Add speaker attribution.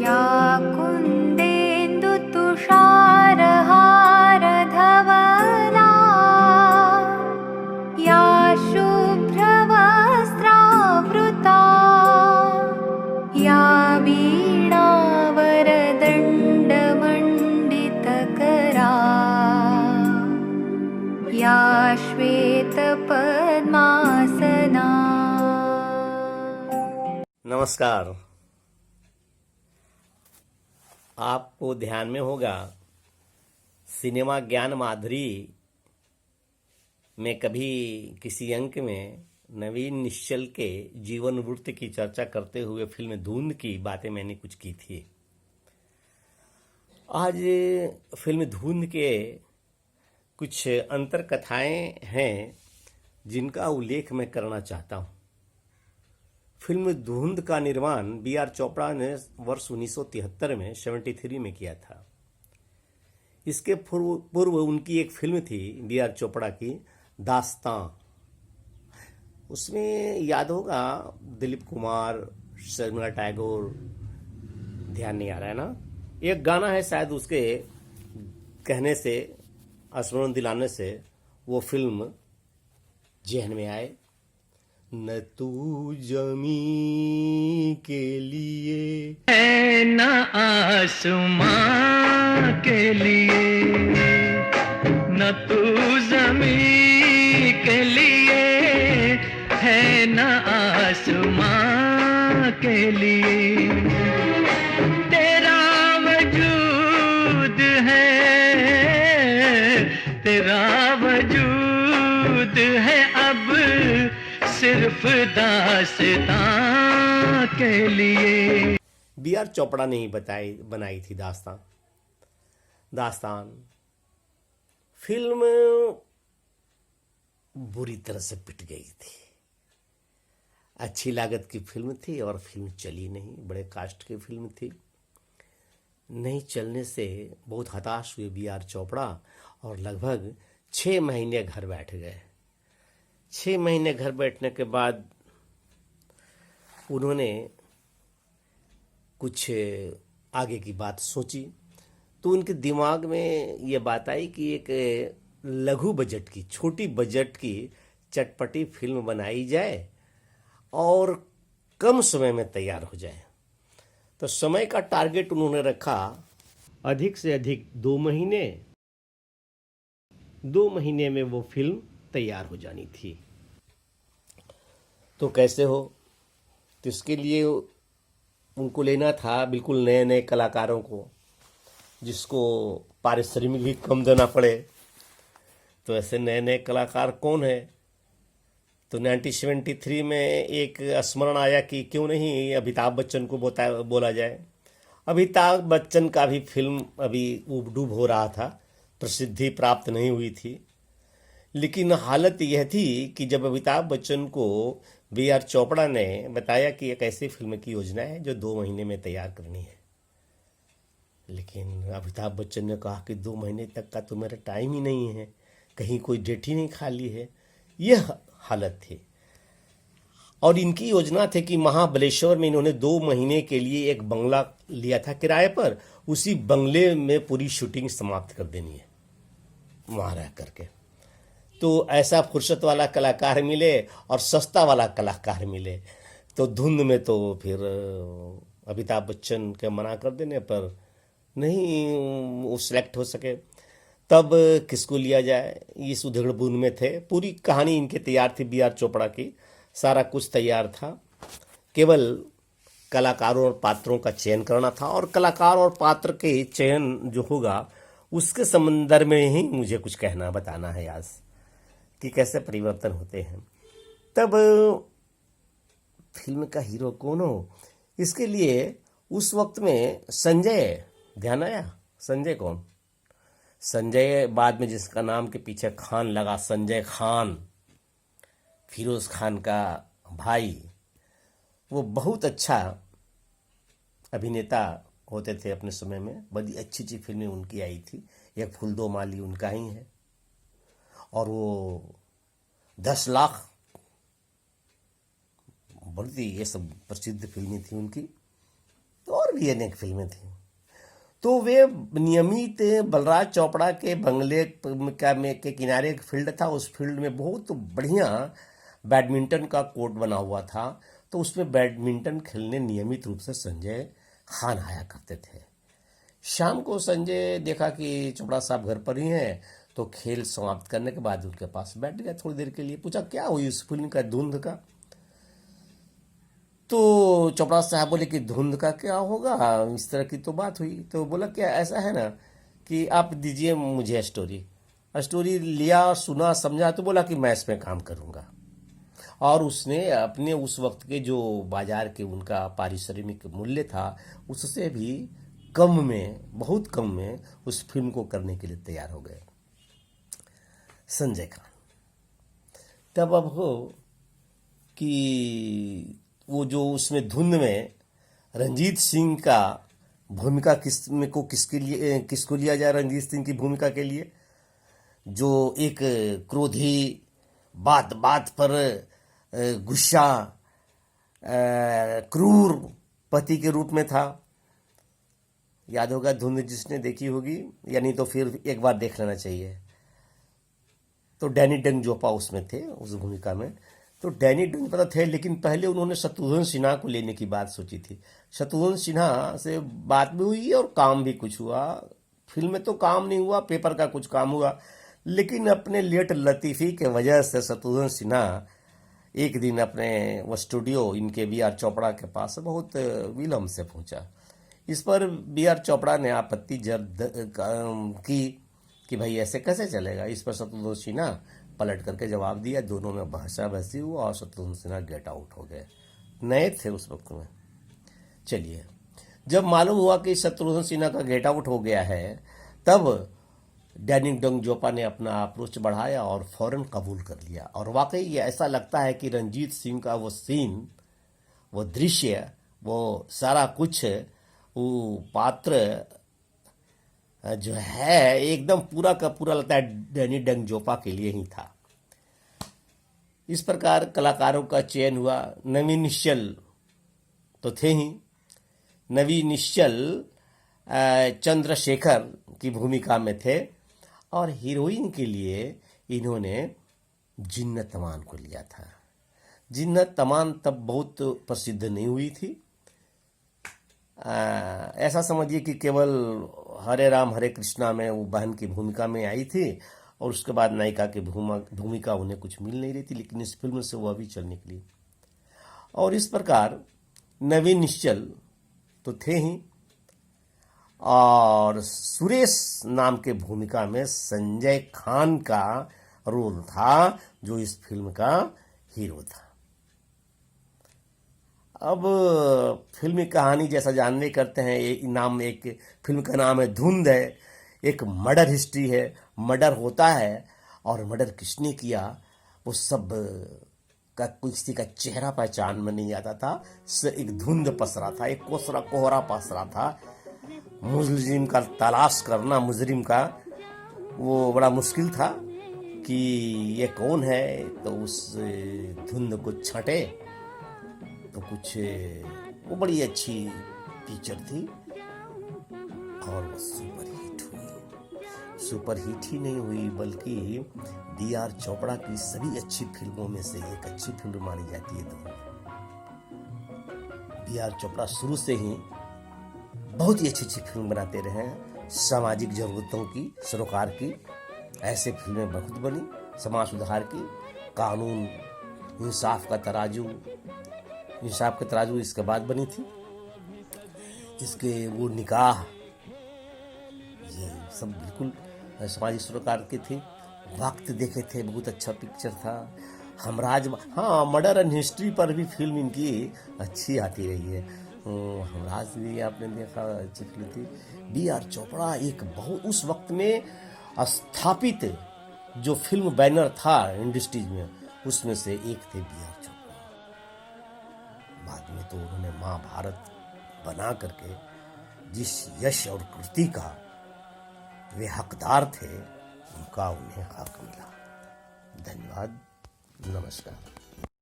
Speaker 1: या कुन्देन्दुतुषारहारधवला या शुभ्रवस्त्रावृता या वीणावरदण्डमण्डितकरा या श्वेतपद्मासना।
Speaker 2: नमस्कार। आपको ध्यान में होगा सिनेमा ज्ञान माधुरी में कभी किसी अंक में नवीन निश्चल के जीवन वृत्त की चर्चा करते हुए फिल्म धुंध की बातें मैंने कुछ की थी। आज फिल्म धुंध के कुछ अंतर कथाएं हैं जिनका उल्लेख मैं करना चाहता हूं। फिल्म धुंध का निर्माण B.R. चोपड़ा ने वर्ष 1973 में 73 में किया था। इसके पूर्व उनकी एक फिल्म थी B.R. चोपड़ा की दास्तां। उसमें याद होगा दिलीप कुमार, शर्मिला टैगोर, ध्यान नहीं आ रहा है ना, एक गाना है शायद उसके कहने से, स्मरण दिलाने से वो फिल्म जहन में आए। न तू जमी के लिए
Speaker 3: है न आसमां के लिए, न तू जमी के लिए है न आसमां के लिए। तेरा वजूद है, तेरा वजूद है अब सिर्फ दास्तां के लिए।
Speaker 2: B.R. चोपड़ा ने ही बनाई थी दास्तान। फिल्म बुरी तरह से पिट गई थी। अच्छी लागत की फिल्म थी और फिल्म चली नहीं। बड़े कास्ट की फिल्म थी। नहीं चलने से बहुत हताश हुए B.R. चोपड़ा और लगभग 6 महीने घर बैठ गए। 6 महीने घर बैठने के बाद उन्होंने कुछ आगे की बात सोची तो उनके दिमाग में ये बात आई कि एक लघु बजट की, छोटी बजट की चटपटी फिल्म बनाई जाए और कम समय में तैयार हो जाए। तो समय का टारगेट उन्होंने रखा अधिक से अधिक 2 महीने। 2 महीने में वो फिल्म तैयार हो जानी थी। तो कैसे हो? तो इसके लिए उनको लेना था बिल्कुल नए नए कलाकारों को, जिसको पारिश्रमिक भी कम देना पड़े। तो ऐसे नए नए कलाकार कौन है? तो 1973 में एक स्मरण आया कि क्यों नहीं अमिताभ बच्चन को बोला जाए। अमिताभ बच्चन का भी फिल्म अभी उबडूब हो रहा था, प्रसिद्धि प्राप्त नहीं हुई थी। लेकिन हालत यह थी कि जब अमिताभ बच्चन को B.R. चोपड़ा ने बताया कि एक ऐसी फिल्म की योजना है जो 2 महीने में तैयार करनी है, लेकिन अमिताभ बच्चन ने कहा कि 2 महीने तक का तो मेरा टाइम ही नहीं है, कहीं कोई डेट ही नहीं खाली है। यह हालत थी। और इनकी योजना थी कि महाबलेश्वर में इन्होंने 2 महीने के लिए एक बंगला लिया था किराए पर। उसी बंगले में पूरी शूटिंग समाप्त कर देनी है वहाँ रह करके। तो ऐसा फुर्सत वाला कलाकार मिले और सस्ता वाला कलाकार मिले। तो धुंध में तो फिर अमिताभ बच्चन के मना कर देने पर नहीं वो सिलेक्ट हो सके। तब किसको लिया जाए, इस उधेड़-बुन में थे। पूरी कहानी इनकी तैयार थी B.R. चोपड़ा की, सारा कुछ तैयार था। केवल कलाकारों और पात्रों का चयन करना था और कलाकार और पात्र के चयन जो होगा उसके संदर्भ में ही मुझे कुछ कहना बताना है आज कि कैसे परिवर्तन होते हैं। तब फिल्म का हीरो कौन हो, इसके लिए उस वक्त में संजय, ध्यान आया? संजय कौन? संजय बाद में जिसका नाम के पीछे खान लगा, संजय खान, फिरोज खान का भाई, वो बहुत अच्छा अभिनेता होते थे अपने समय में। बड़ी अच्छी अच्छी फिल्में उनकी आई थी। एक फूल दो माली उनका ही है और वो 10 लाख बड़ी ये सब प्रसिद्ध फिल्में थी उनकी। तो और भी अनेक फिल्में थी। तो वे नियमित बलराज चोपड़ा के बंगले के किनारे एक फील्ड था, उस फील्ड में बहुत बढ़िया बैडमिंटन का कोर्ट बना हुआ था, तो उसमें बैडमिंटन खेलने नियमित रूप से संजय खान आया करते थे। शाम को संजय देखा कि चोपड़ा साहब घर पर ही हैं, तो खेल समाप्त करने के बाद उनके पास बैठ गया थोड़ी देर के लिए। पूछा क्या हुई उस फिल्म का, धुंध का? तो चोपड़ा साहब बोले कि धुंध का क्या होगा, इस तरह की तो बात हुई। तो बोला क्या ऐसा है ना कि आप दीजिए मुझे स्टोरी लिया, सुना, समझा, तो बोला कि मैं इसमें काम करूंगा। और उसने अपने उस वक्त के जो बाजार के उनका पारिश्रमिक मूल्य था उससे भी कम में, बहुत कम में उस फिल्म को करने के लिए तैयार हो गए संजय खान। तब अब हो कि वो जो उसमें धुंध में रंजीत सिंह का भूमिका किसको लिया जाए, रंजीत सिंह की भूमिका के लिए, जो एक क्रोधी, बात बात पर गुस्सा, क्रूर पति के रूप में था। याद होगा धुंध जिसने देखी होगी, यानी तो फिर एक बार देख लेना चाहिए। तो डैनी डंगजोपा उसमें थे उस भूमिका में। तो डैनी डंगजोपा थे, लेकिन पहले उन्होंने शत्रुघ्न सिन्हा को लेने की बात सोची थी। शत्रुघ्न सिन्हा से बात भी हुई और काम भी कुछ हुआ। फिल्म में तो काम नहीं हुआ, पेपर का कुछ काम हुआ, लेकिन अपने लेट लतीफ़ी के वजह से शत्रुघ्न सिन्हा एक दिन अपने वो स्टूडियो इनके बी आर चोपड़ा के पास बहुत विलम्ब से पहुंचा। इस पर बी आर चोपड़ा ने आपत्ति की कि भाई ऐसे कैसे चलेगा। इस पर शत्रुघ्न सिन्हा पलट करके जवाब दिया, दोनों में बहसा बहसी हुआ और शत्रुघ्न सिन्हा गेट आउट हो गए। नए थे उस वक्त में। चलिए, जब मालूम हुआ कि शत्रुघ्न सिन्हा का गेट आउट हो गया है, तब डैनी डंगजोपा ने अपना अप्रोच बढ़ाया और फौरन कबूल कर लिया। और वाकई ये ऐसा लगता है कि रंजीत सिंह का वो सीन, वो दृश्य, वो सारा कुछ, वो पात्र जो है एकदम पूरा का पूरा लगता है डैनी डंगजोपा के लिए ही था। इस प्रकार कलाकारों का चयन हुआ। नवीन निश्चल तो थे ही। नवीन निश्चल चंद्रशेखर की भूमिका में थे और हीरोइन के लिए इन्होंने जिन्नत अमान को लिया था। जिन्नत अमान तब बहुत प्रसिद्ध नहीं हुई थी। ऐसा समझिए कि केवल हरे राम हरे कृष्णा में वो बहन की भूमिका में आई थी और उसके बाद नायिका की भूमिका उन्हें कुछ मिल नहीं रही थी, लेकिन इस फिल्म से वो अभी चल निकली। और इस प्रकार नवीन निश्चल तो थे ही, और सुरेश नाम के भूमिका में संजय खान का रोल था, जो इस फिल्म का हीरो था। अब फिल्मी कहानी जैसा जानने करते हैं। एक फिल्म का नाम है धुंध है, एक मर्डर हिस्ट्री है। मर्डर होता है और मर्डर किसने किया वो सब का किसी का चेहरा पहचान में नहीं आता था। एक धुंध पसरा था, एक कोहरा पसरा था। मुजरिम का तलाश करना, मुजरिम का, वो बड़ा मुश्किल था कि ये कौन है। तो उस धुंध को छंटे तो कुछ वो बड़ी अच्छी पिक्चर थी और वो सुपर हिट हुई। सुपर हिट ही नहीं हुई बल्कि बी आर चोपड़ा की सभी अच्छी फिल्मों में से एक अच्छी फिल्म मानी जाती है धुंध। बी आर चोपड़ा शुरू से ही बहुत ही अच्छी फिल्म बनाते रहे हैं, सामाजिक जरूरतों की, सरोकार की। ऐसे फिल्में बहुत बनी, समाज सुधार की, कानून, इंसाफ का तराजू इसके बाद बनी थी। इसके वो निकाह, ये सब बिल्कुल समाजिक सरोकार के थे। वक्त देखे थे, बहुत अच्छा पिक्चर था। हमराज, हाँ, मर्डर एंड हिस्ट्री पर भी फिल्म इनकी अच्छी आती रही है। हमराज भी आपने देखा, अच्छी फिल्म थी। बी आर चोपड़ा एक बहुत उस वक्त में स्थापित जो फिल्म बैनर था इंडस्ट्रीज में, उसमें से एक थे बी आर चोपड़ा। बाद में तो उन्होंने महाभारत बना करके जिस यश और कृति का वे हकदार थे, उनका उन्हें हक मिला। धन्यवाद, नमस्कार।